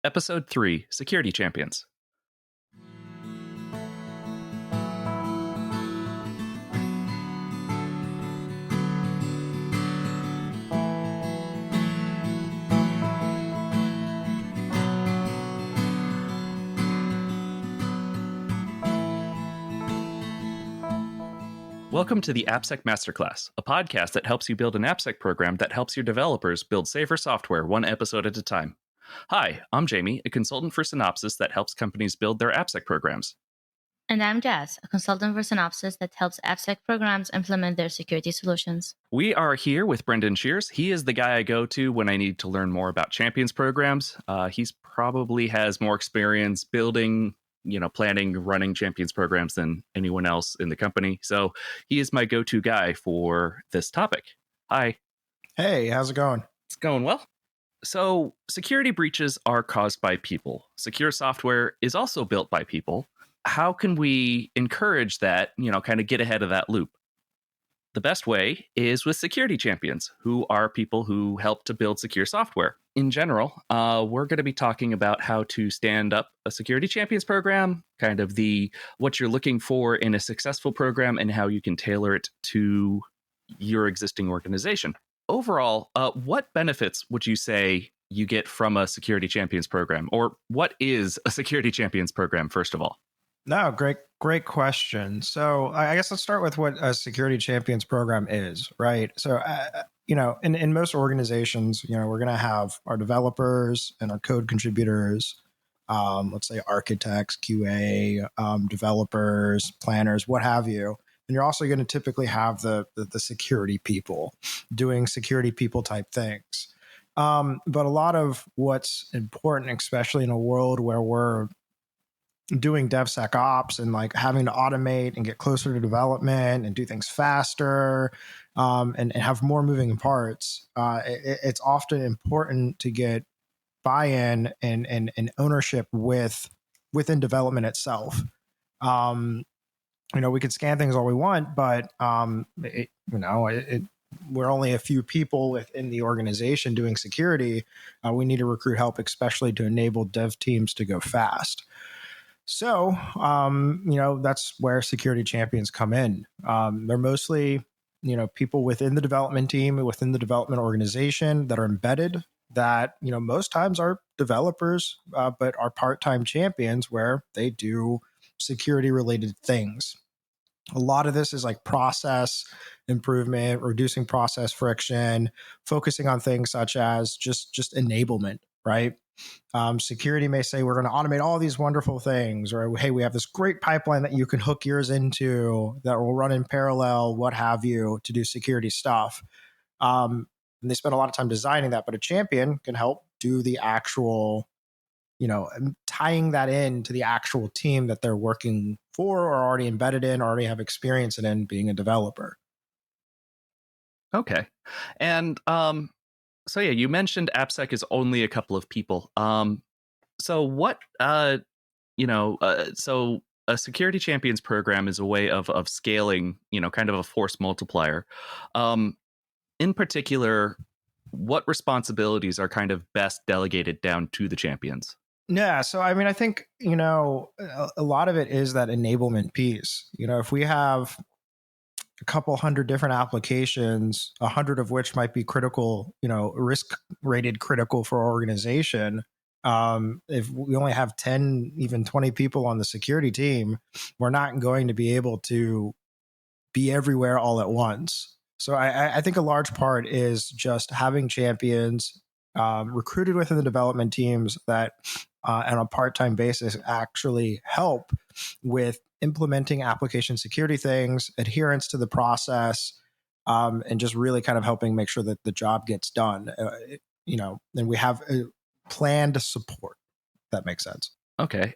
Episode 3, Security Champions. Welcome to the AppSec Masterclass, a podcast that helps you build an AppSec program that helps your developers build safer software one episode at a time. Hi, I'm Jamie, a consultant for Synopsys that helps companies build their AppSec programs. And I'm Jazz, a consultant for Synopsys that helps AppSec programs implement their security solutions. We are here with Brendan Shears. He is the guy I go to when I need to learn more about Champions programs. He's probably has more experience building, planning, running Champions programs than anyone else in the company. So he is my go-to guy for this topic. Hi. Hey, how's it going? It's going well. So security breaches are caused by people. Secure software is also built by people. How can we encourage that, kind of get ahead of that loop? The best way is with security champions, who are people who help to build secure software. In general, we're going to be talking about how to stand up a security champions program, kind of what you're looking for in a successful program and how you can tailor it to your existing organization. Overall, what benefits would you say you get from a security champions program? Or what is a security champions program, first of all? No, great question. So I guess let's start with what a security champions program is, right? So, in most organizations, we're going to have our developers and our code contributors, let's say architects, QA, developers, planners, what have you. And you're also going to typically have the security people doing security people type things. But a lot of what's important, especially in a world where we're doing DevSecOps and like having to automate and get closer to development and do things faster and have more moving parts, it's often important to get buy-in and ownership within development itself. We could scan things all we want, but we're only a few people within the organization doing security. We need to recruit help, especially to enable dev teams to go fast. So, that's where security champions come in. They're mostly, people within the development team, within the development organization that are embedded that, most times are developers, but are part-time champions where they do security related things. A lot of this is like process improvement, reducing process friction, focusing on things such as just enablement, right? Security may say we're going to automate all these wonderful things, or hey, we have this great pipeline that you can hook yours into that will run in parallel, what have you, to do security stuff. And they spend a lot of time designing that, but a champion can help do the actual, tying that in to the actual team that they're working for or already embedded in, already have experience in being a developer. Okay. And so yeah, you mentioned AppSec is only a couple of people. So what, so a security champions program is a way of scaling, kind of a force multiplier. In particular, what responsibilities are kind of best delegated down to the champions? Yeah. So, I think, a lot of it is that enablement piece. If we have a couple hundred different applications, 100 of which might be critical, risk rated critical for our organization. If we only have 10, even 20 people on the security team, we're not going to be able to be everywhere all at once. So I think a large part is just having champions recruited within the development teams that on a part-time basis actually help with implementing application security things, adherence to the process, and just really kind of helping make sure that the job gets done. And we have a planned support. That makes sense. Okay.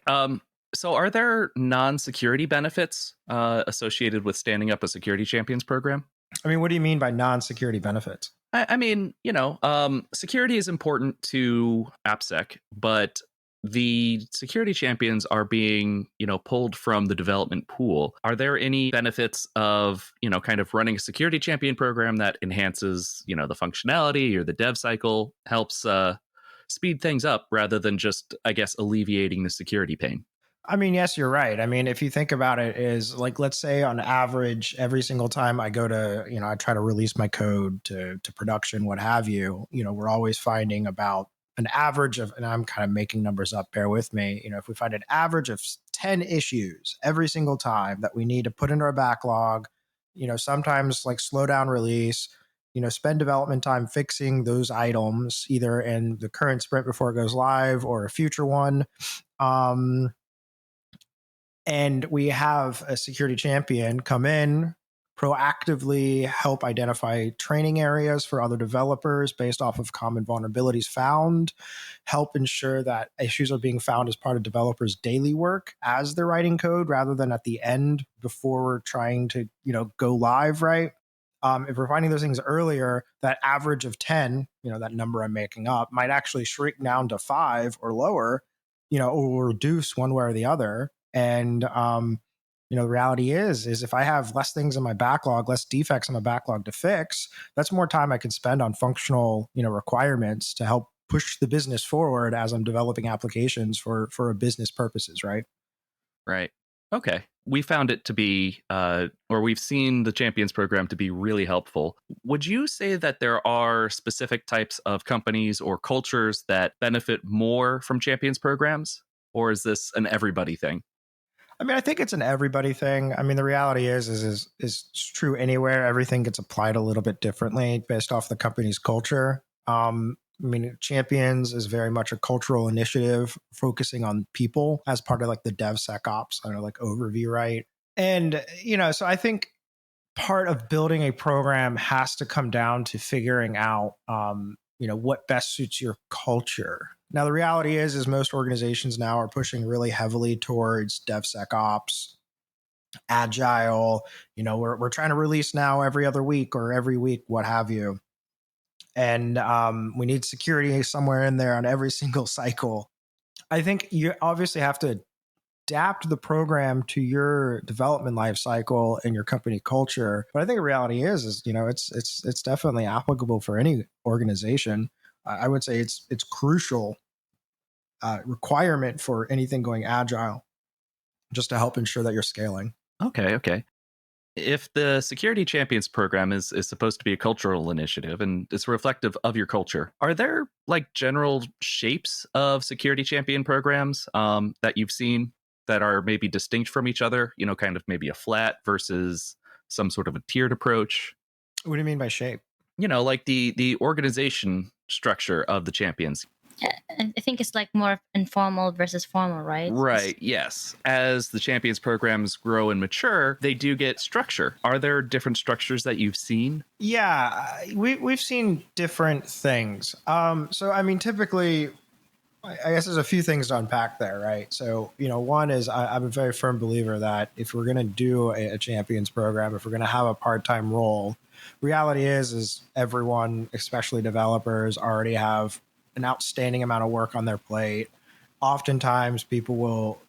So are there non-security benefits associated with standing up a security champions program? What do you mean by non-security benefits? Security is important to AppSec, but the security champions are being, pulled from the development pool. Are there any benefits of, kind of running a security champion program that enhances, the functionality or the dev cycle, helps speed things up rather than just, I guess, alleviating the security pain. I mean, yes, you're right. I mean, if you think about it, is like, let's say on average, every single time I go to, I try to release my code to production, what have you, we're always finding about an average of, and I'm kind of making numbers up, bear with me, if we find an average of 10 issues every single time that we need to put into our backlog, sometimes like slow down release, spend development time fixing those items, either in the current sprint before it goes live or a future one. And we have a security champion come in, proactively help identify training areas for other developers based off of common vulnerabilities found, help ensure that issues are being found as part of developers' daily work as they're writing code rather than at the end before we're trying to, go live, right? If we're finding those things earlier, that average of 10, that number I'm making up, might actually shrink down to 5 or lower, or reduce one way or the other. And, the reality is if I have less things in my backlog, less defects in my backlog to fix, that's more time I can spend on functional, requirements to help push the business forward as I'm developing applications for a business purposes, right? Right. Okay. We found it to be, or we've seen the Champions program to be really helpful. Would you say that there are specific types of companies or cultures that benefit more from Champions programs? Or is this an everybody thing? I mean, I think it's an everybody thing. I mean, the reality is true anywhere. Everything gets applied a little bit differently based off the company's culture. I mean, Champions is very much a cultural initiative focusing on people as part of like the DevSecOps, like overview, right? And, so I think part of building a program has to come down to figuring out, what best suits your culture. Now, the reality is most organizations now are pushing really heavily towards DevSecOps, agile. We're trying to release now every other week or every week, what have you. And we need security somewhere in there on every single cycle. I think you obviously have to adapt the program to your development life cycle and your company culture. But I think the reality is it's definitely applicable for any organization. I would say it's crucial requirement for anything going agile, just to help ensure that you're scaling. Okay. If the Security Champions program is supposed to be a cultural initiative and it's reflective of your culture, are there like general shapes of Security Champion programs that you've seen that are maybe distinct from each other? Kind of maybe a flat versus some sort of a tiered approach. What do you mean by shape? Like the organization structure of the champions. I think it's like more informal versus formal, right? Right, yes. As the Champions programs grow and mature, they do get structure. Are there different structures that you've seen? Yeah, we've seen different things. So, I mean, typically, I guess there's a few things to unpack there, right? So, one is I'm a very firm believer that if we're going to do a Champions program, if we're going to have a part-time role, reality is everyone, especially developers, already have an outstanding amount of work on their plate. Oftentimes people will,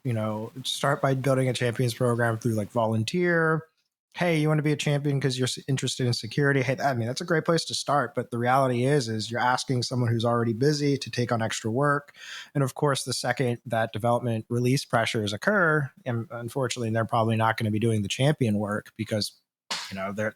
start by building a Champions program through like volunteer. Hey, you want to be a champion because you're interested in security? Hey, I mean, that's a great place to start. But the reality is you're asking someone who's already busy to take on extra work. And of course, the second that development release pressures occur, and unfortunately, they're probably not going to be doing the champion work because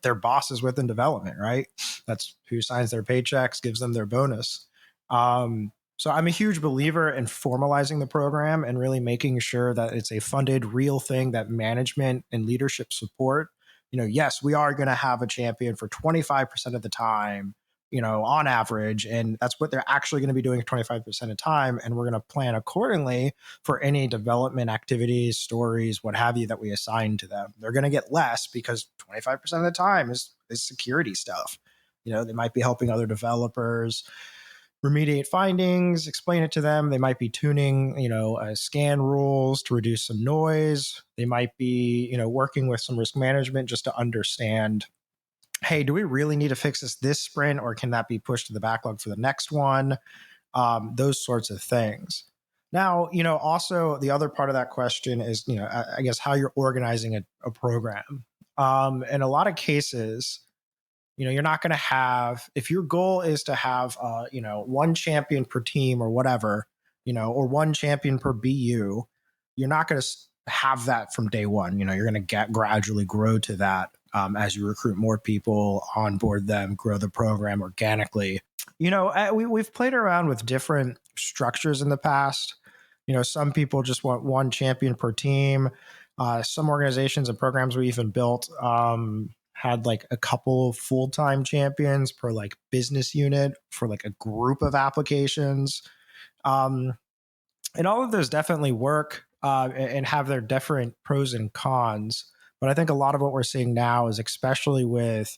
they're bosses within development, right? That's who signs their paychecks, gives them their bonus. So I'm a huge believer in formalizing the program and really making sure that it's a funded, real thing that management and leadership support. Yes, we are going to have a champion for 25% of the time, on average, and that's what they're actually going to be doing 25% of the time. And we're going to plan accordingly for any development activities, stories, what have you, that we assign to them. They're going to get less because 25% of the time is security stuff. They might be helping other developers remediate findings, explain it to them. They might be tuning, scan rules to reduce some noise. They might be, working with some risk management just to understand, hey, do we really need to fix this sprint, or can that be pushed to the backlog for the next one? Those sorts of things. Now, also the other part of that question is, I guess how you're organizing a program. In a lot of cases, You're not going to have, if your goal is to have, one champion per team or whatever, or one champion per BU, you're not going to have that from day one. You're going to gradually grow to that as you recruit more people, onboard them, grow the program organically. We've played around with different structures in the past. Some people just want one champion per team. Some organizations and programs we even built had like a couple of full-time champions per like business unit for like a group of applications. And all of those definitely work and have their different pros and cons. But I think a lot of what we're seeing now is, especially with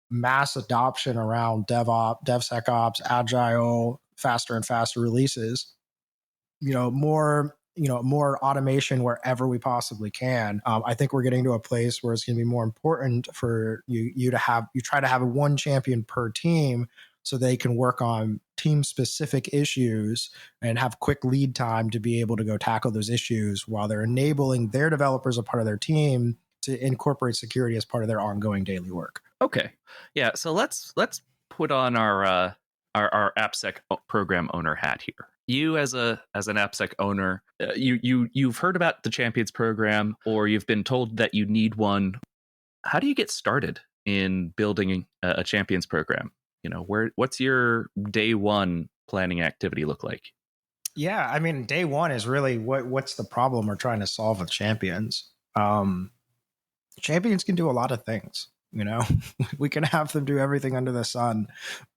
mass adoption around DevSecOps, Agile, faster and faster releases, more automation wherever we possibly can. I think we're getting to a place where it's going to be more important for you try to have a one champion per team so they can work on team specific issues and have quick lead time to be able to go tackle those issues while they're enabling their developers a part of their team to incorporate security as part of their ongoing daily work. Okay. Yeah. So let's put on our AppSec program owner hat here. You as an AppSec owner, you've heard about the Champions program, or you've been told that you need one. How do you get started in building a Champions program? What's your day one planning activity look like? Yeah, I mean, day one is really what's the problem we're trying to solve with Champions. Champions can do a lot of things. We can have them do everything under the sun,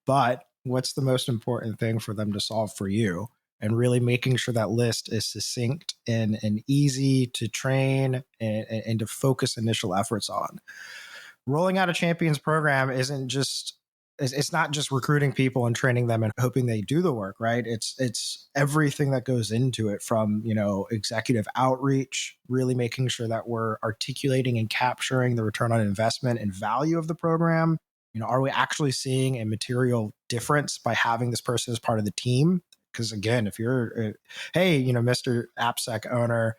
but what's the most important thing for them to solve for you? And really making sure that list is succinct and easy to train and to focus initial efforts on. Rolling out a Champions program it's not just recruiting people and training them and hoping they do the work, right? It's everything that goes into it, from, executive outreach, really making sure that we're articulating and capturing the return on investment and value of the program. Are we actually seeing a material difference by having this person as part of the team? Because again, if you're, hey, Mr. AppSec owner,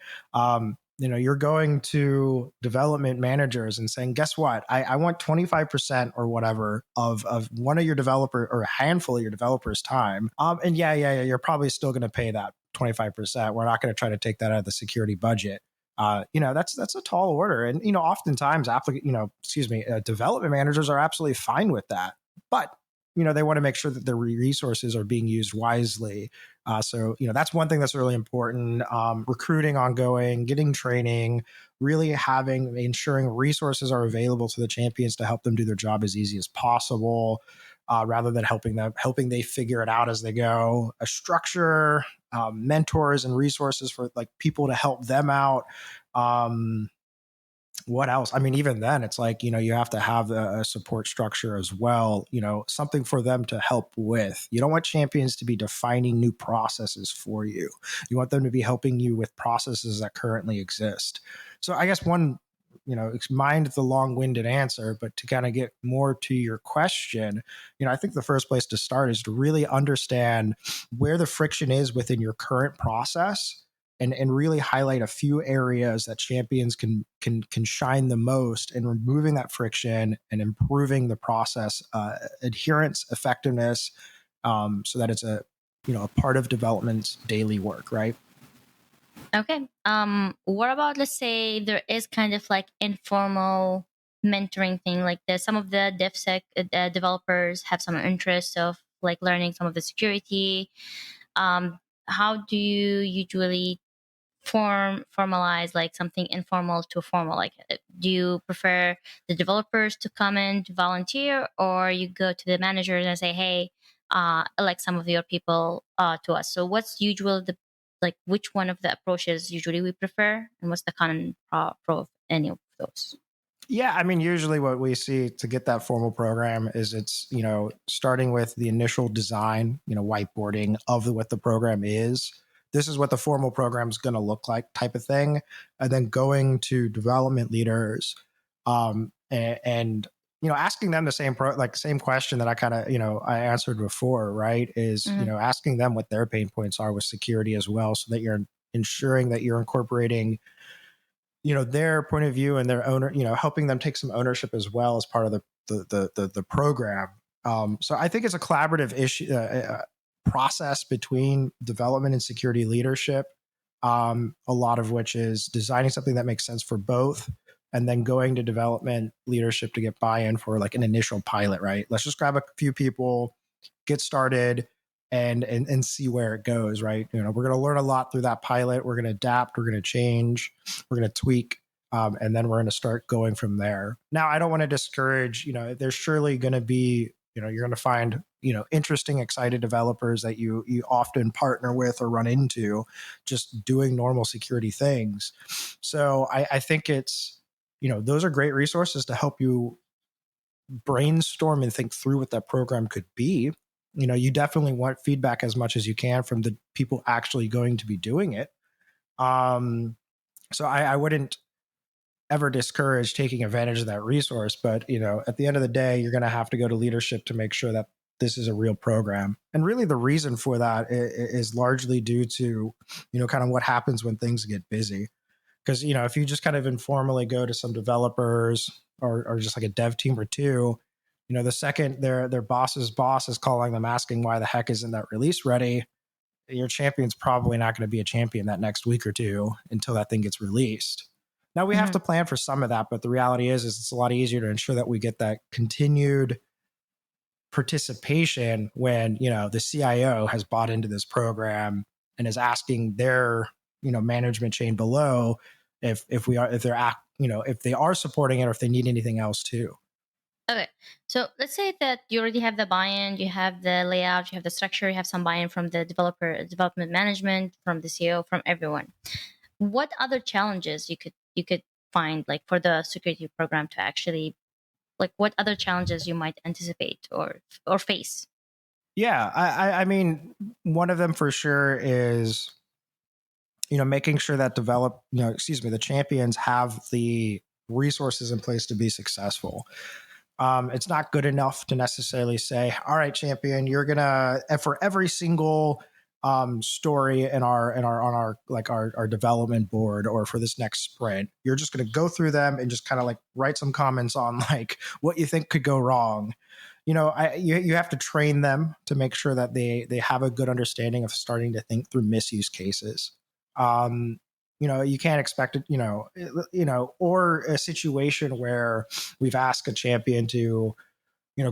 you're going to development managers and saying, guess what? I want 25% or whatever of one of your developer or a handful of your developers' time. And yeah, you're probably still going to pay that 25%. We're not going to try to take that out of the security budget. That's a tall order. And, oftentimes development managers are absolutely fine with that. But they want to make sure that their resources are being used wisely. So that's one thing that's really important. Recruiting ongoing, getting training, really ensuring resources are available to the champions to help them do their job as easy as possible, rather than helping they figure it out as they go. A structure, mentors and resources for like people to help them out. What else? I mean, even then, it's like, you have to have a support structure as well, something for them to help with. You don't want champions to be defining new processes for you. You want them to be helping you with processes that currently exist. So I guess mind the long-winded answer, but to kind of get more to your question, I think the first place to start is to really understand where the friction is within your current process. And really highlight a few areas that champions can shine the most in removing that friction and improving the process adherence, effectiveness, so that it's a part of development's daily work, right? Okay. What about, let's say there is kind of like informal mentoring thing, like some of the DevSec developers have some interest of like learning some of the security. How do you usually formalize like something informal to formal? Like, do you prefer the developers to come in to volunteer, or you go to the managers and say, hey, elect some of your people to us? So what's usually which one of the approaches usually we prefer, and what's the con pro of any of those? Yeah, I mean, usually what we see to get that formal program is it's, starting with the initial design, whiteboarding of what the program is. This is what the formal program is going to look like, type of thing. And then going to development leaders and asking them the same question that I kind of, I answered before, right? Is, asking them what their pain points are with security as well, so that you're ensuring that you're incorporating their point of view and their owner, helping them take some ownership as well as part of the program. So I think it's a collaborative issue process between development and security leadership. A lot of which is designing something that makes sense for both, and then going to development leadership to get buy-in for like an initial pilot. Right? Let's just grab a few people, get started, and see where it goes. Right? We're going to learn a lot through that pilot. We're going to adapt. We're going to change. We're going to tweak. And then we're going to start going from there. Now, I don't want to discourage, there's surely going to be, you're going to find, interesting, excited developers that you often partner with or run into just doing normal security things. So I think it's, those are great resources to help you brainstorm and think through what that program could be. You definitely want feedback as much as you can from the people actually going to be doing it. So I wouldn't ever discourage taking advantage of that resource. But, at the end of the day, you're going to have to go to leadership to make sure that this is a real program. And really the reason for that is largely due to, kind of what happens when things get busy. Because, if you just kind of informally go to some developers or just like a dev team or two, the second their boss's boss is calling them asking why the heck isn't that release ready, your champion's probably not going to be a champion that next week or two until that thing gets released. Now we have to plan for some of that, but the reality is it's a lot easier to ensure that we get that continued participation when, the CIO has bought into this program and is asking their, management chain below if they are supporting it or if they need anything else too. Okay, so let's say that you already have the buy-in, you have the layout, you have the structure, you have some buy-in from the development management, from the CEO, from everyone. What other challenges you could find, like for the security program to actually, like what other challenges you might anticipate or face? Yeah, I mean, one of them for sure is, making sure that the champions have the resources in place to be successful. It's not good enough to necessarily say, all right, champion, you're gonna, for every single story in our development board or for this next sprint, you're just going to go through them and just kind of like write some comments on like what you think could go wrong. You have to train them to make sure that they have a good understanding of starting to think through misuse cases. You can't expect it, or a situation where we've asked a champion to,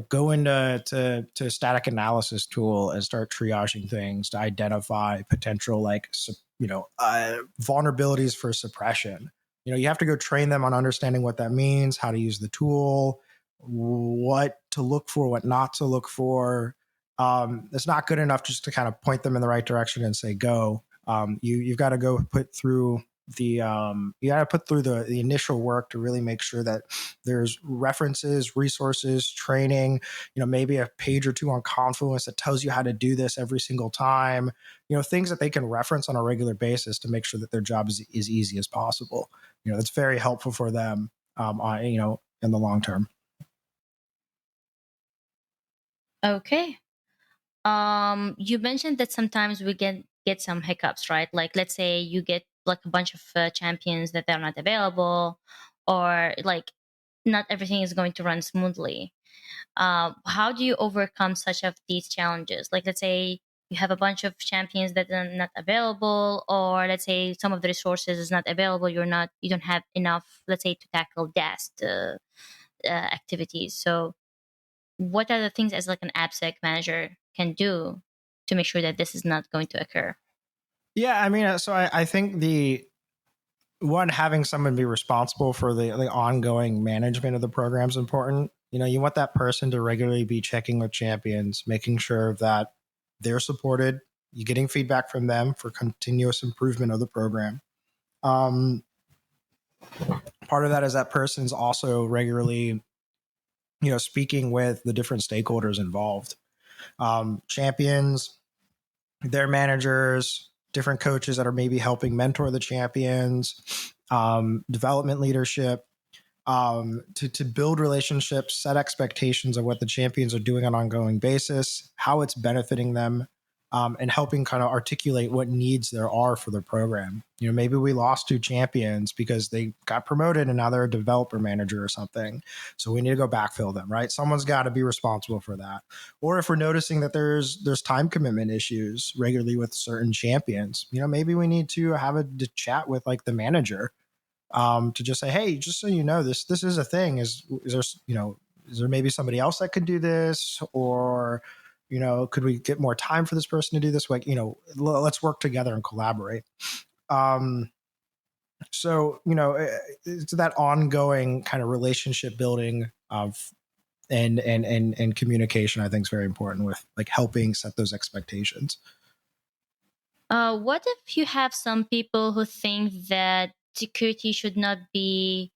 go into a static analysis tool and start triaging things to identify potential vulnerabilities for suppression. You have to go train them on understanding what that means, how to use the tool, what to look for, what not to look for. It's not good enough just to kind of point them in the right direction and say, go. You've got to go put through the initial work to really make sure that there's references, resources, training, maybe a page or two on Confluence that tells you how to do this every single time, things that they can reference on a regular basis to make sure that their job is as easy as possible. That's very helpful for them, in the long term. Okay. You mentioned that sometimes we get some hiccups, right? Like let's say you get like a bunch of champions that they're not available, or like not everything is going to run smoothly. How do you overcome such of these challenges? Like let's say you have a bunch of champions that are not available, or let's say some of the resources is not available. You don't have enough, let's say, to tackle DAST activities. So what are the things as like an AppSec manager can do to make sure that this is not going to occur? Yeah, I mean, so I think the one, having someone be responsible for the ongoing management of the program is important. You want that person to regularly be checking with champions, making sure that they're supported, you're getting feedback from them for continuous improvement of the program. Part of that is that person's also regularly, speaking with the different stakeholders involved, champions, their managers, different coaches that are maybe helping mentor the champions, development leadership, to build relationships, set expectations of what the champions are doing on an ongoing basis, how it's benefiting them, and helping kind of articulate what needs there are for the program. Maybe we lost 2 champions because they got promoted and now they're a developer manager or something. So we need to go backfill them, right? Someone's got to be responsible for that. Or if we're noticing that there's time commitment issues regularly with certain champions, maybe we need to have a chat with like the manager to just say, hey, just so you know, this is a thing. Is there maybe somebody else that could do this? Or could we get more time for this person to do this? Like, let's work together and collaborate. So, it's that ongoing kind of relationship building of and communication, I think, is very important with like helping set those expectations. What if you have some people who think that security should not be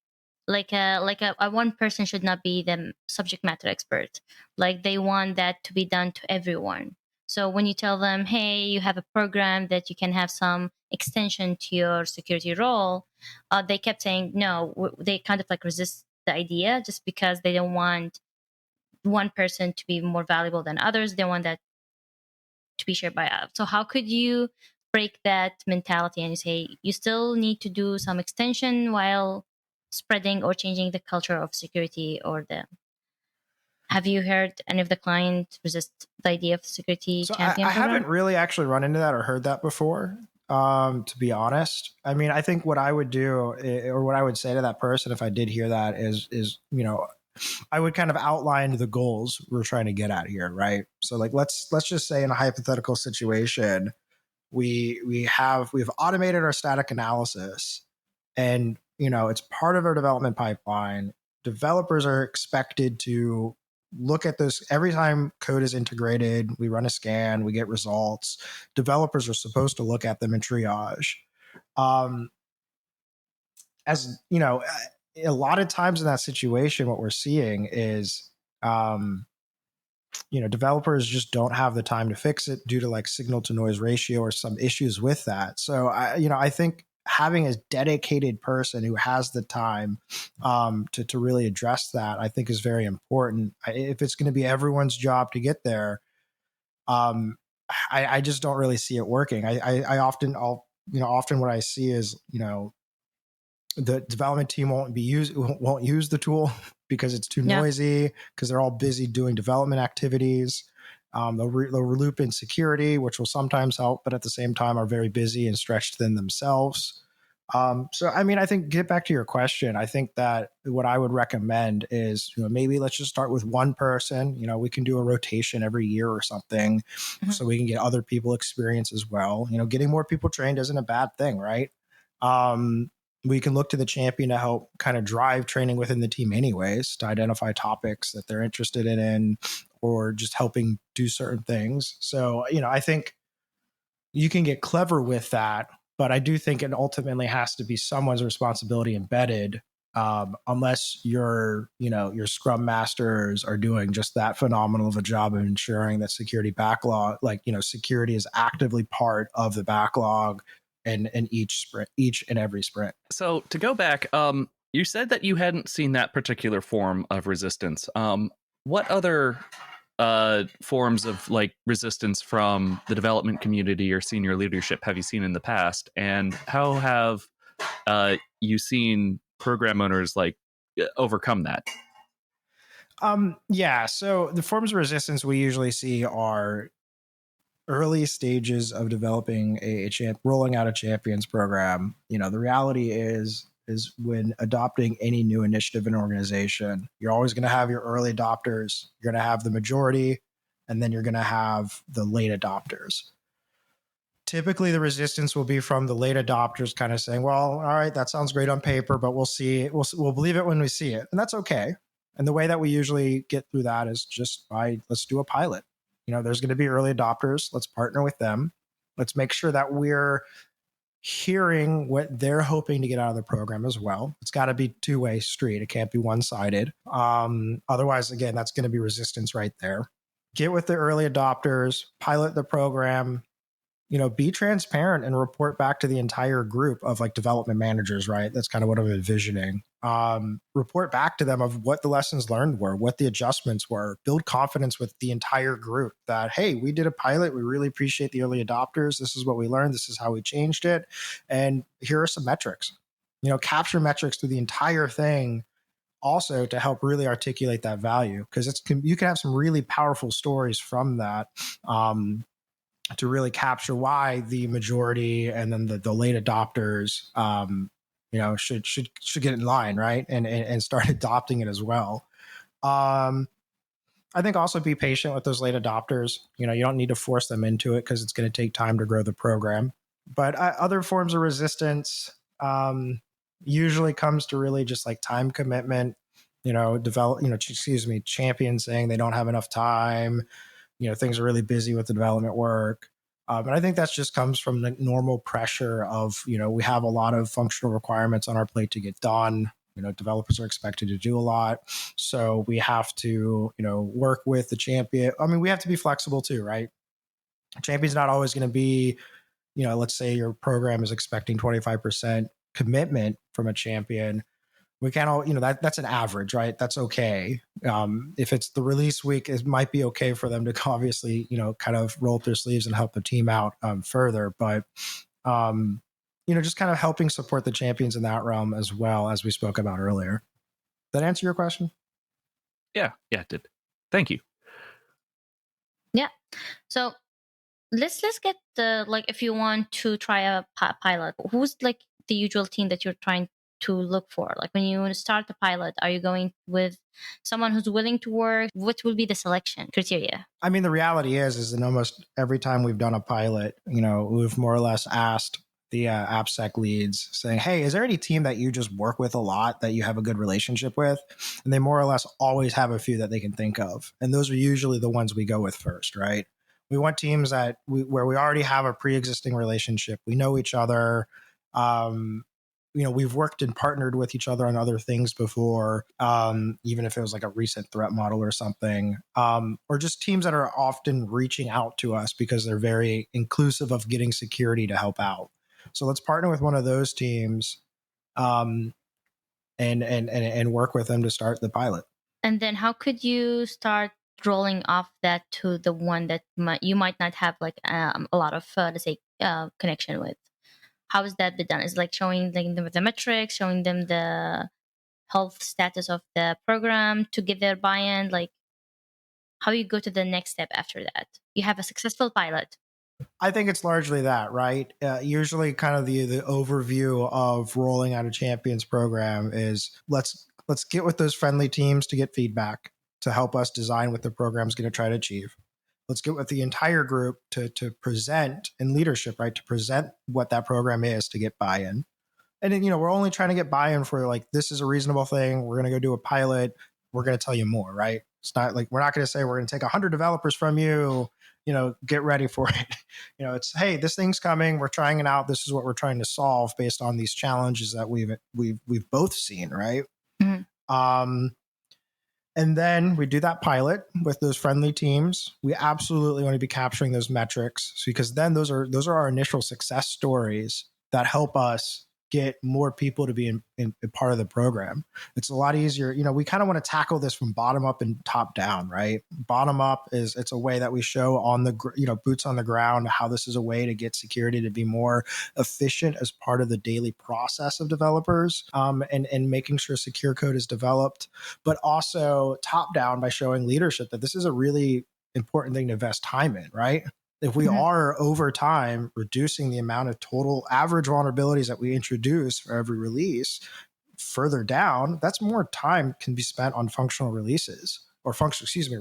a one person should not be the subject matter expert. Like they want that to be done to everyone. So when you tell them, hey, you have a program that you can have some extension to your security role, they kept saying no. They kind of like resist the idea just because they don't want one person to be more valuable than others. They want that to be shared by us. So how could you break that mentality and you say you still need to do some extension while spreading or changing the culture of security or the have you heard any of the clients resist the idea of security So champion I program? haven't really actually run into that or heard that before, to be honest. I mean, I think what I would do or what I would say to that person if I did hear that is I would kind of outline the goals we're trying to get at here, right? So like let's just say in a hypothetical situation, we've automated our static analysis and it's part of our development pipeline. Developers are expected to look at this every time code is integrated. We run a scan, we get results. Developers are supposed to look at them and triage. As a lot of times in that situation, what we're seeing is developers just don't have the time to fix it due to like signal to noise ratio or some issues with that. So I think having a dedicated person who has the time to really address that, I think is very important. If it's going to be everyone's job to get there, I just don't really see it working. Often what I see is, the development team won't use the tool because it's too noisy, because they're all busy doing development activities. They'll loop in security, which will sometimes help, but at the same time are very busy and stretched thin themselves. So, I mean, I think get back to your question. I think that what I would recommend is, maybe let's just start with one person. We can do a rotation every year or something, so we can get other people experience as well. Getting more people trained isn't a bad thing, right? We can look to the champion to help kind of drive training within the team anyways, to identify topics that they're interested in or just helping do certain things. So, I think you can get clever with that, but I do think it ultimately has to be someone's responsibility embedded, unless your scrum masters are doing just that phenomenal of a job of ensuring that security backlog, security is actively part of the backlog in each and every sprint. So to go back, you said that you hadn't seen that particular form of resistance. What other forms of like resistance from the development community or senior leadership have you seen in the past, and how have you seen program owners like overcome that? So the forms of resistance we usually see are early stages of developing rolling out a champions program. The reality is when adopting any new initiative in an organization, you're always going to have your early adopters, you're going to have the majority, and then you're going to have the late adopters. Typically, the resistance will be from the late adopters kind of saying, well, all right, that sounds great on paper, but we'll see it. We'll believe it when we see it. And that's okay. And the way that we usually get through that is just let's do a pilot. There's going to be early adopters. Let's partner with them. Let's make sure that we're hearing what they're hoping to get out of the program as well. It's got to be two-way street. It can't be one-sided. Otherwise, again, that's going to be resistance right there. Get with the early adopters, pilot the program, be transparent and report back to the entire group of like development managers, right? That's kind of what I'm envisioning. Report back to them of what the lessons learned were, what the adjustments were, build confidence with the entire group that, hey, we did a pilot. We really appreciate the early adopters. This is what we learned. This is how we changed it. And here are some metrics, capture metrics through the entire thing also to help really articulate that value. Because you can have some really powerful stories from that. To really capture why the majority and then the late adopters, should get in line, right, and start adopting it as well. I think also be patient with those late adopters. You don't need to force them into it because it's going to take time to grow the program. But other forms of resistance usually comes to really just like time commitment. Champions saying they don't have enough time. Things are really busy with the development work. And I think that just comes from the normal pressure of, we have a lot of functional requirements on our plate to get done. Developers are expected to do a lot. So we have to, work with the champion. I mean, we have to be flexible too, right? Champion's not always going to be, let's say your program is expecting 25% commitment from a champion. We can't all, that's an average, right? That's okay. If it's the release week, it might be okay for them to obviously, kind of roll up their sleeves and help the team out further. But, just kind of helping support the champions in that realm as well, as we spoke about earlier. Did that answer your question? Yeah, it did. Thank you. Yeah. So let's get the, like, if you want to try a pilot, who's like the usual team that you're trying to look for? Like when you start the pilot, are you going with someone who's willing to work? What will be the selection criteria? I mean, the reality is that almost every time we've done a pilot, we've more or less asked the AppSec leads saying, hey, is there any team that you just work with a lot that you have a good relationship with? And they more or less always have a few that they can think of. And those are usually the ones we go with first, right? We want teams where we already have a pre-existing relationship. We know each other. We've worked and partnered with each other on other things before, even if it was like a recent threat model or something, or just teams that are often reaching out to us because they're very inclusive of getting security to help out. So let's partner with one of those teams and work with them to start the pilot. And then how could you start rolling off that to the one that you might not have like a lot of, let's say, connection with? How is that be done? Is like showing them the metrics, showing them the health status of the program to get their buy-in? Like, how you go to the next step after that? You have a successful pilot. I think it's largely that, right? Usually kind of the overview of rolling out a champions program is let's get with those friendly teams to get feedback to help us design what the program's going to try to achieve. Let's get with the entire group to present, in leadership, right? To present what that program is to get buy-in. And then, we're only trying to get buy-in for like, this is a reasonable thing. We're going to go do a pilot. We're going to tell you more, right? It's not like, we're not going to say we're going to take 100 developers from you, get ready for it. It's, hey, this thing's coming. We're trying it out. This is what we're trying to solve based on these challenges that we've both seen, right? Mm-hmm. And then we do that pilot with those friendly teams. We absolutely want to be capturing those metrics because then those are our initial success stories that help us get more people to be in part of the program. It's a lot easier. We kind of want to tackle this from bottom up and top down, right? Bottom up it's a way that we show on the, boots on the ground, how this is a way to get security to be more efficient as part of the daily process of developers, and making sure secure code is developed, but also top down by showing leadership that this is a really important thing to invest time in, right? If we are over time reducing the amount of total average vulnerabilities that we introduce for every release further down, that's more time can be spent on functional releases or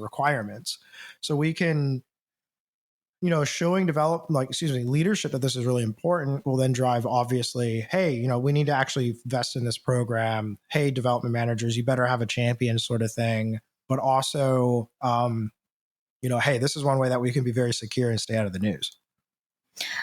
requirements. So we can, showing leadership that this is really important will then drive, obviously, hey, we need to actually invest in this program. Hey, development managers, you better have a champion sort of thing. But also, hey, this is one way that we can be very secure and stay out of the news.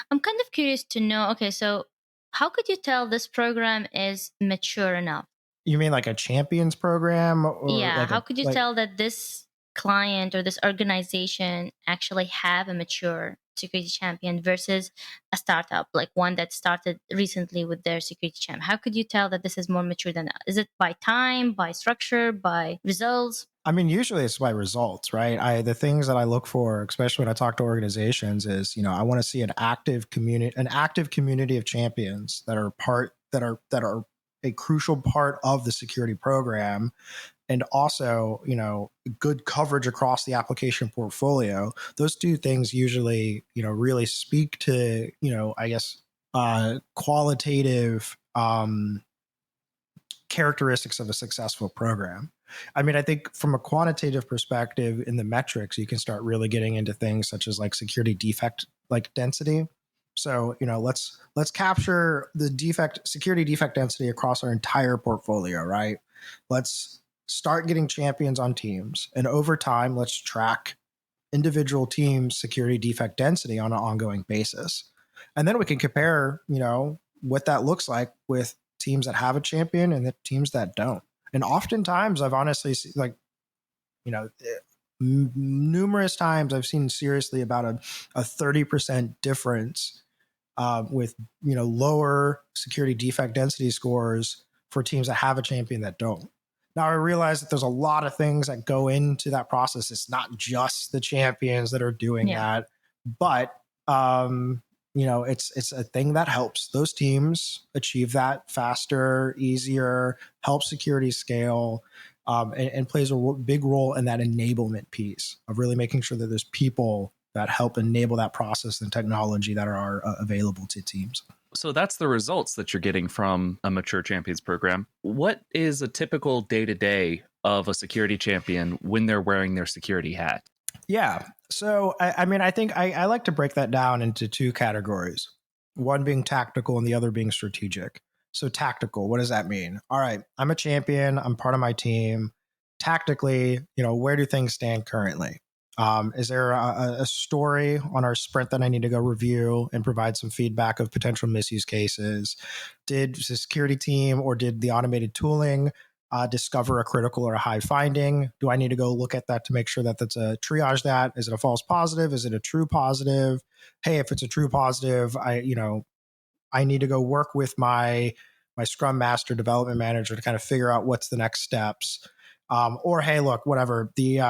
I'm kind of curious to know, okay, so how could you tell this program is mature enough? You mean like a champions program? Or yeah, how could you tell that this client or this organization actually have a mature security champion versus a startup, like one that started recently with their security champ? How could you tell that this is more mature than that? Is it by time, by structure, by results? I mean, usually it's by results, right? The things that I look for, especially when I talk to organizations, is I want to see an active community of champions that are a crucial part of the security program, and also good coverage across the application portfolio. Those two things usually really speak to I guess qualitative characteristics of a successful program. I mean, I think from a quantitative perspective in the metrics, you can start really getting into things such as like security defect like density. So, let's capture the security defect density across our entire portfolio, right? Let's start getting champions on teams. And over time, let's track individual teams' security defect density on an ongoing basis. And then we can compare, what that looks like with teams that have a champion and the teams that don't. And oftentimes I've honestly seen, like, numerous times I've seen seriously about a 30% difference with, lower security defect density scores for teams that have a champion that don't. Now I realize that there's a lot of things that go into that process. It's not just the champions that are doing that, but it's a thing that helps those teams achieve that faster, easier, helps security scale, and plays a big role in that enablement piece of really making sure that there's people that help enable that process and technology that are available to teams. So that's the results that you're getting from a mature champions program. What is a typical day-to-day of a security champion when they're wearing their security hat? Yeah. So, I think I like to break that down into two categories, one being tactical and the other being strategic. So tactical, what does that mean? All right, I'm a champion. I'm part of my team. Tactically, where do things stand currently? Is there a story on our sprint that I need to go review and provide some feedback of potential misuse cases? Did the security team or did the automated tooling discover a critical or a high finding? Do I need to go look at that to make sure that that's a triage that? Is it a false positive? Is it a true positive? Hey, if it's a true positive, I need to go work with my Scrum Master development manager to kind of figure out what's the next steps. Or hey, look, whatever, the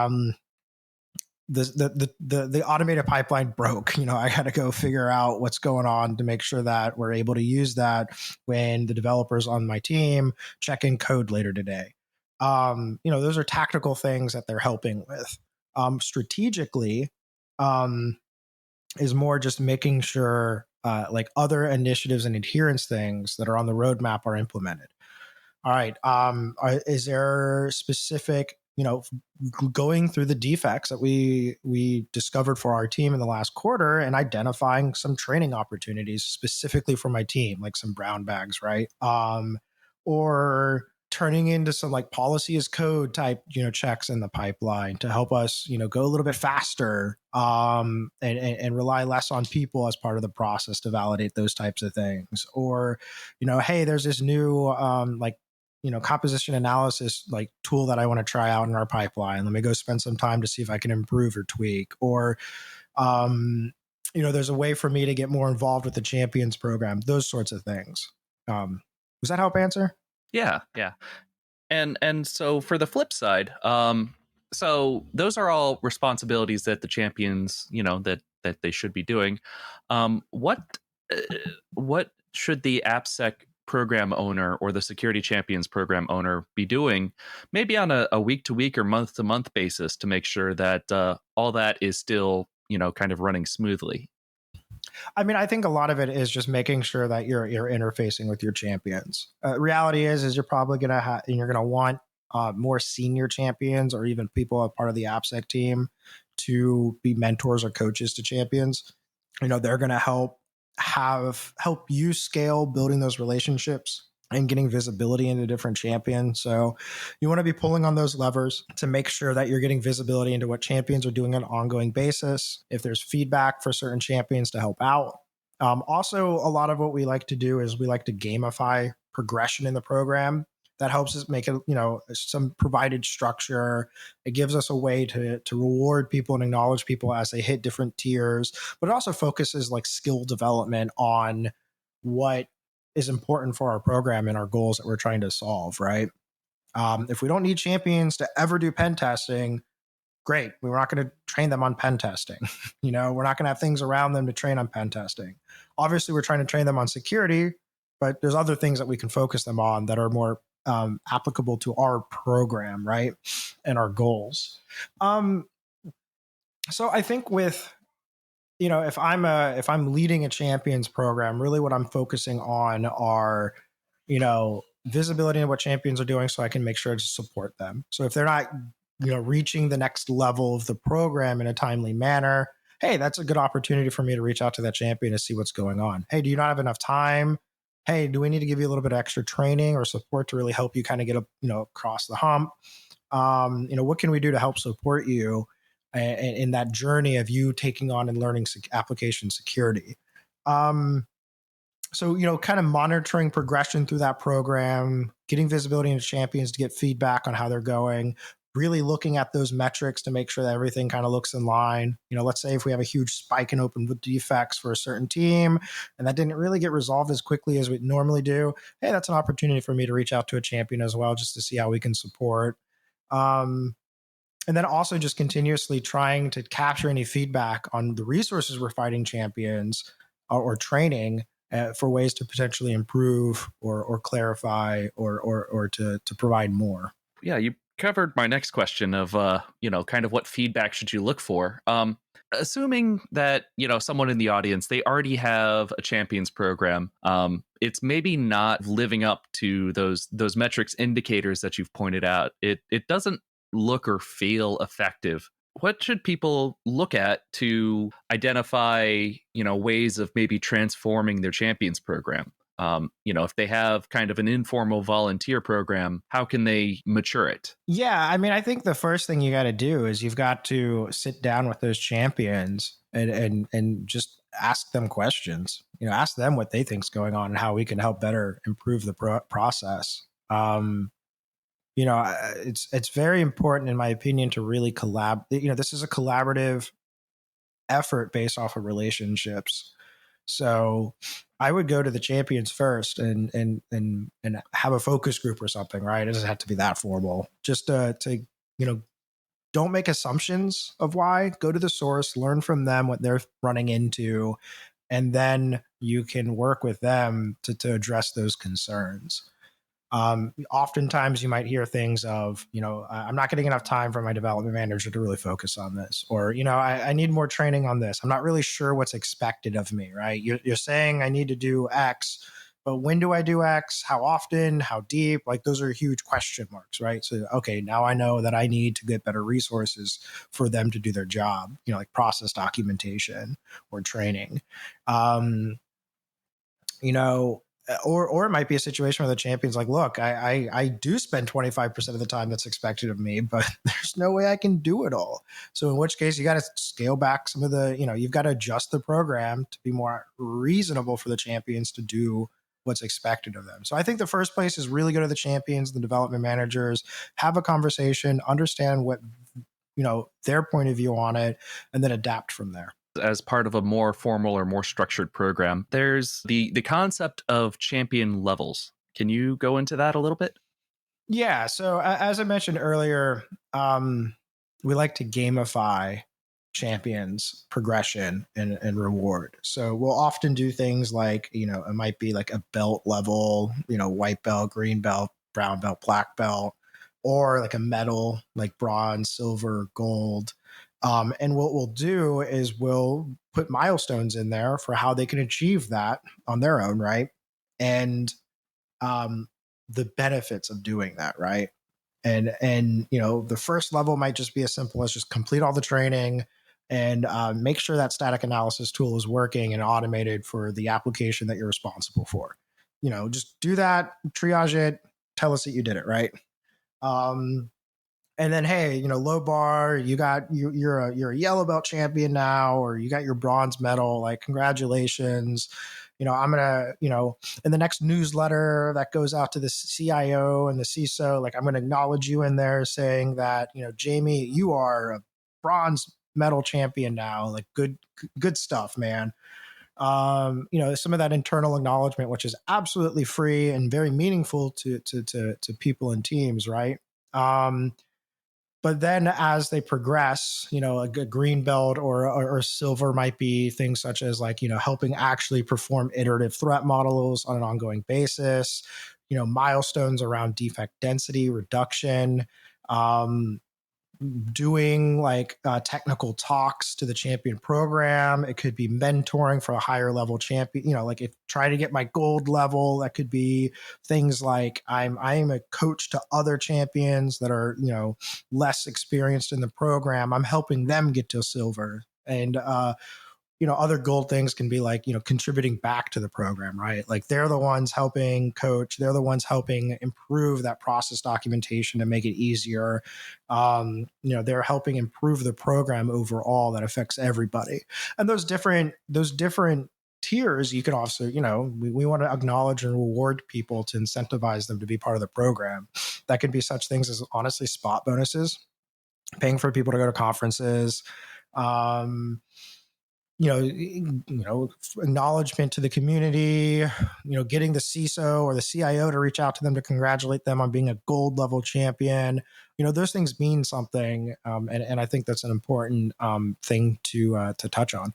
automated pipeline broke. I got to go figure out what's going on to make sure that we're able to use that when the developers on my team check in code later today. Those are tactical things that they're helping with. Strategically, is more just making sure like other initiatives and adherence things that are on the roadmap are implemented. All right. Is there specific, going through the defects that we discovered for our team in the last quarter and identifying some training opportunities specifically for my team, like some brown bags, right? Or turning into some like policy as code type, checks in the pipeline to help us, go a little bit faster, and rely less on people as part of the process to validate those types of things. Or, hey, there's this new, composition analysis like tool that I want to try out in our pipeline. Let me go spend some time to see if I can improve or tweak. Or, there's a way for me to get more involved with the champions program, those sorts of things. Does that help answer? Yeah. And so for the flip side, so those are all responsibilities that the champions, that they should be doing. What should the AppSec program owner or the security champions program owner be doing, maybe on a week-to-week or month-to-month basis, to make sure that all that is still, kind of running smoothly? I mean, I think a lot of it is just making sure that you're interfacing with your champions. Reality is you're probably you're gonna want more senior champions or even people a part of the AppSec team to be mentors or coaches to champions. They're gonna help you scale building those relationships and getting visibility into different champions. So you want to be pulling on those levers to make sure that you're getting visibility into what champions are doing on an ongoing basis. If there's feedback for certain champions to help out. Also, a lot of what we like to do is we like to gamify progression in the program. that helps us make it, some provided structure. It gives us a way to reward people and acknowledge people as they hit different tiers, but it also focuses like skill development on what is important for our program and our goals that we're trying to solve, right? If we don't need champions to ever do pen testing, great. We're not going to train them on pen testing. We're not going to have things around them to train on pen testing. Obviously, we're trying to train them on security, but there's other things that we can focus them on that are more applicable to our program, right? And our goals. So I think with, if I'm leading a champions program, really what I'm focusing on are, visibility of what champions are doing so I can make sure to support them. So if they're not, reaching the next level of the program in a timely manner, hey, that's a good opportunity for me to reach out to that champion to see what's going on. Hey, do you not have enough time? Hey, do we need to give you a little bit of extra training or support to really help you kind of get across the hump? What can we do to help support you in that journey of you taking on and learning application security? So, kind of monitoring progression through that program, getting visibility into champions to get feedback on how they're going, really looking at those metrics to make sure that everything kind of looks in line. Let's say if we have a huge spike in open defects for a certain team and that didn't really get resolved as quickly as we normally do, hey, that's an opportunity for me to reach out to a champion as well, just to see how we can support. And then also just continuously trying to capture any feedback on the resources we're fighting champions or training for ways to potentially improve or clarify or to provide more. Yeah, you covered my next question of kind of what feedback should you look for. Assuming that someone in the audience, they already have a champions program, it's maybe not living up to those metrics indicators that you've pointed out. It doesn't look or feel effective. What should people look at to identify ways of maybe transforming their champions program? If they have kind of an informal volunteer program, how can they mature it? Yeah, I mean, I think the first thing you got to do is you've got to sit down with those champions and just ask them questions. Ask them what they think's going on and how we can help better improve the process. It's very important, in my opinion, to really this is a collaborative effort based off of relationships. So I would go to the champions first and have a focus group or something, right? It doesn't have to be that formal. Just to don't make assumptions of why. Go to the source, learn from them what they're running into, and then you can work with them to address those concerns. Oftentimes you might hear things of, I'm not getting enough time for my development manager to really focus on this, or, I need more training on this. I'm not really sure what's expected of me, right? You're saying I need to do X, but when do I do X? How often? How deep? Like those are huge question marks, right? So, okay, now I know that I need to get better resources for them to do their job, like process documentation or training. Or it might be a situation where the champion's like, look, I do spend 25% of the time that's expected of me, but there's no way I can do it all. So in which case you got to scale back some of the, you've got to adjust the program to be more reasonable for the champions to do what's expected of them. So I think the first place is really go to the champions, the development managers, have a conversation, understand what, their point of view on it, and then adapt from there. As part of a more formal or more structured program, there's the concept of champion levels. Can you go into that a little bit? Yeah. So as I mentioned earlier, we like to gamify champions progression and reward. So we'll often do things like, it might be like a belt level, white belt, green belt, brown belt, black belt, or like a medal, like bronze, silver, gold. And what we'll do is we'll put milestones in there for how they can achieve that on their own, right? And the benefits of doing that, right? And the first level might just be as simple as just complete all the training and make sure that static analysis tool is working and automated for the application that you're responsible for. Just do that, triage it, tell us that you did it, right? And then, hey, low bar, you're a yellow belt champion now, or you got your bronze medal. Like, congratulations. I'm going to, in the next newsletter that goes out to the CIO and the CISO, like I'm going to acknowledge you in there saying that, Jamie, you are a bronze medal champion now. Like good stuff, man. Some of that internal acknowledgement, which is absolutely free and very meaningful to people and teams, right? But then as they progress, a green belt or silver might be things such as like, helping actually perform iterative threat models on an ongoing basis, milestones around defect density reduction, doing like technical talks to the champion program. It could be mentoring for a higher level champion, like if try to get my gold level. That could be things like I'm a coach to other champions that are, less experienced in the program. I'm helping them get to silver. And other gold things can be like, contributing back to the program, right? Like they're the ones helping coach. They're the ones helping improve that process documentation to make it easier. They're helping improve the program overall that affects everybody. And those different tiers, you can also, we want to acknowledge and reward people to incentivize them to be part of the program. That can be such things as honestly spot bonuses, paying for people to go to conferences, acknowledgement to the community, getting the CISO or the CIO to reach out to them to congratulate them on being a gold level champion. Those things mean something. And I think that's an important thing to touch on.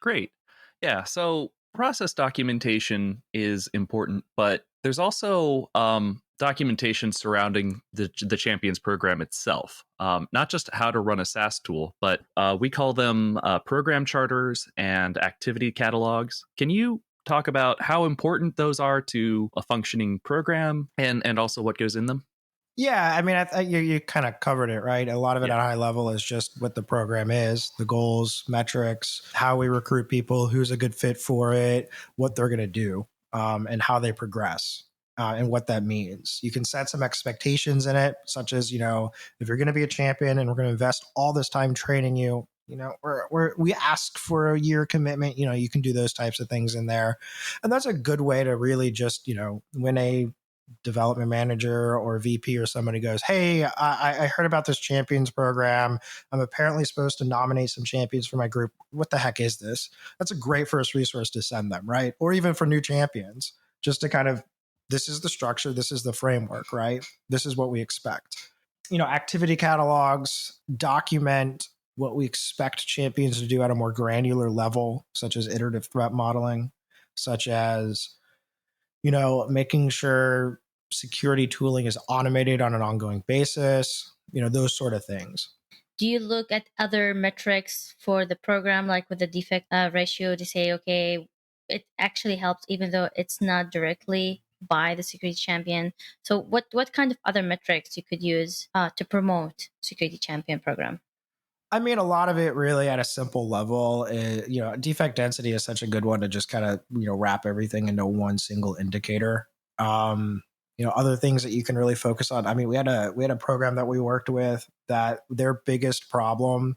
Great. Yeah. So process documentation is important, but there's also documentation surrounding the champions program itself. Not just how to run a SaaS tool, but we call them program charters and activity catalogs. Can you talk about how important those are to a functioning program and also what goes in them? Yeah, I mean, you kind of covered it, right? A lot of it at a high level is just what the program is, the goals, metrics, how we recruit people, who's a good fit for it, what they're going to do, and how they progress, and what that means. You can set some expectations in it, such as, if you're going to be a champion and we're going to invest all this time training you, we ask for a year commitment, you can do those types of things in there. And that's a good way to really just, when a development manager or VP or somebody goes, hey, I heard about this champions program. I'm apparently supposed to nominate some champions for my group. What the heck is this? That's a great first resource to send them, right? Or even for new champions, just to kind of, this is the structure, this is the framework, right? This is what we expect. Activity catalogs document what we expect champions to do at a more granular level, such as iterative threat modeling, such as making sure security tooling is automated on an ongoing basis, those sort of things. Do you look at other metrics for the program, like with the defect ratio, to say, okay, it actually helps even though it's not directly by the security champion? So what kind of other metrics you could use to promote security champion program? I mean, a lot of it really at a simple level is, defect density is such a good one to just kind of, wrap everything into one single indicator. Other things that you can really focus on. I mean, we had a program that we worked with that their biggest problem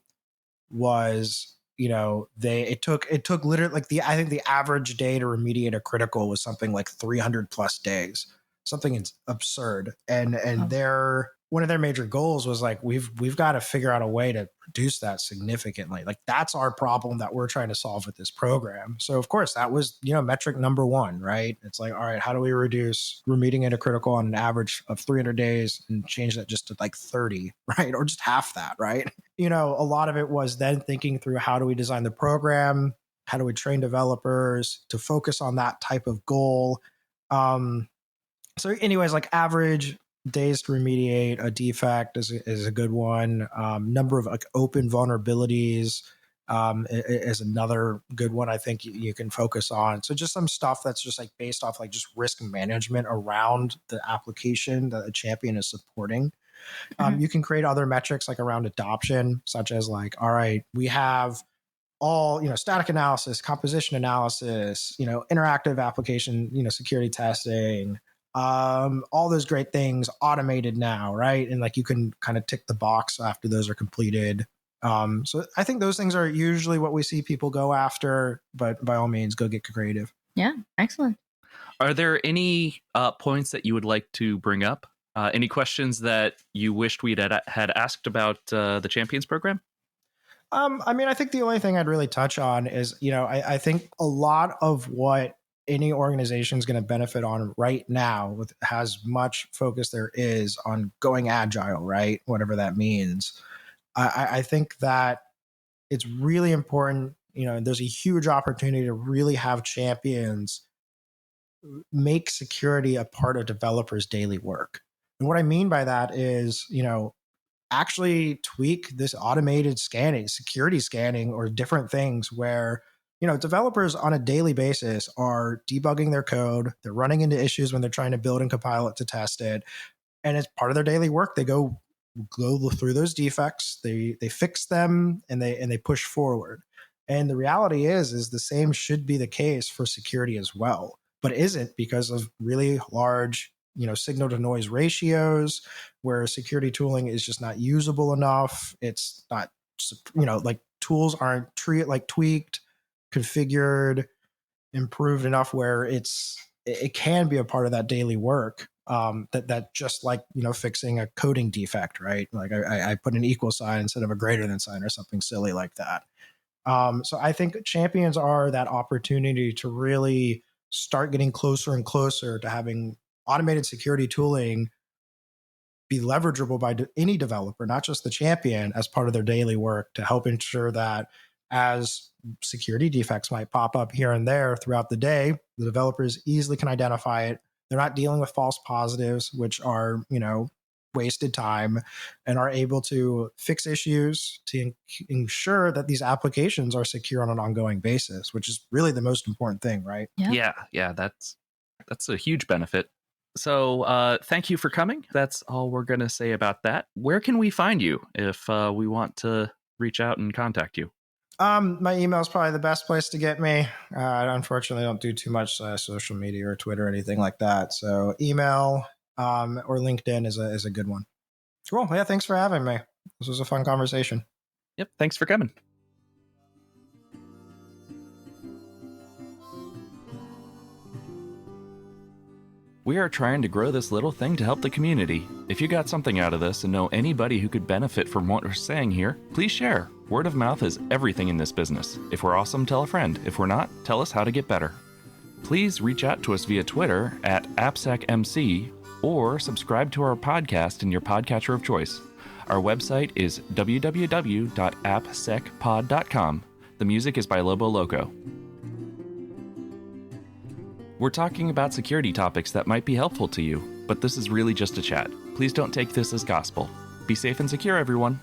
was, it took literally like I think the average day to remediate a critical was something like 300 plus days, something absurd. And one of their major goals was like, we've got to figure out a way to reduce that significantly. Like that's our problem that we're trying to solve with this program. So of course that was, metric number one, right? It's like, all right, how do we reduce remediating a critical on an average of 300 days and change that just to like 30, right? Or just half that, right? A lot of it was then thinking through how do we design the program? How do we train developers to focus on that type of goal? So anyways, like average days to remediate a defect is a good one. Number of like open vulnerabilities is another good one I think you can focus on. So just some stuff that's just like based off like just risk management around the application that a champion is supporting. You can create other metrics like around adoption, such as like, all right, we have all, static analysis, composition analysis, interactive application, security testing, all those great things automated now, right? And like you can kind of tick the box after those are completed. So I think those things are usually what we see people go after, but by all means, go get creative. Yeah, excellent. Are there any points that you would like to bring up? Any questions that you wished we'd had asked about the Champions program? I mean, I think the only thing I'd really touch on is, I think a lot of what any organization is going to benefit on right now with as much focus there is on going agile, right? Whatever that means. I think that it's really important. There's a huge opportunity to really have champions make security a part of developers' daily work. And what I mean by that is, actually tweak this automated scanning, security scanning, or different things where, developers on a daily basis are debugging their code. They're running into issues when they're trying to build and compile it to test it. And as part of their daily work, they go through those defects, they fix them, and they push forward. And the reality is the same should be the case for security as well, but isn't because of really large signal to noise ratios where security tooling is just not usable enough. It's not, like tools aren't tweaked, configured, improved enough where it can be a part of that daily work. That just like, fixing a coding defect, right? Like I put an equal sign instead of a greater than sign or something silly like that. So I think champions are that opportunity to really start getting closer and closer to having automated security tooling be leverageable by any developer, not just the champion, as part of their daily work to help ensure that as security defects might pop up here and there throughout the day, the developers easily can identify it. They're not dealing with false positives, which are, wasted time, and are able to fix issues to ensure that these applications are secure on an ongoing basis, which is really the most important thing, right? Yeah, that's a huge benefit. So thank you for coming. That's all we're going to say about that. Where can we find you if we want to reach out and contact you? My email is probably the best place to get me. I unfortunately don't do too much social media or Twitter or anything like that. So email or LinkedIn is a good one. Cool. Yeah, thanks for having me. This was a fun conversation. Yep, thanks for coming. We are trying to grow this little thing to help the community. If you got something out of this and know anybody who could benefit from what we're saying here, please share. Word of mouth is everything in this business. If we're awesome, tell a friend. If we're not, tell us how to get better. Please reach out to us via Twitter at AppSecMC or subscribe to our podcast in your podcatcher of choice. Our website is www.appsecpod.com. The music is by Lobo Loco. We're talking about security topics that might be helpful to you, but this is really just a chat. Please don't take this as gospel. Be safe and secure, everyone.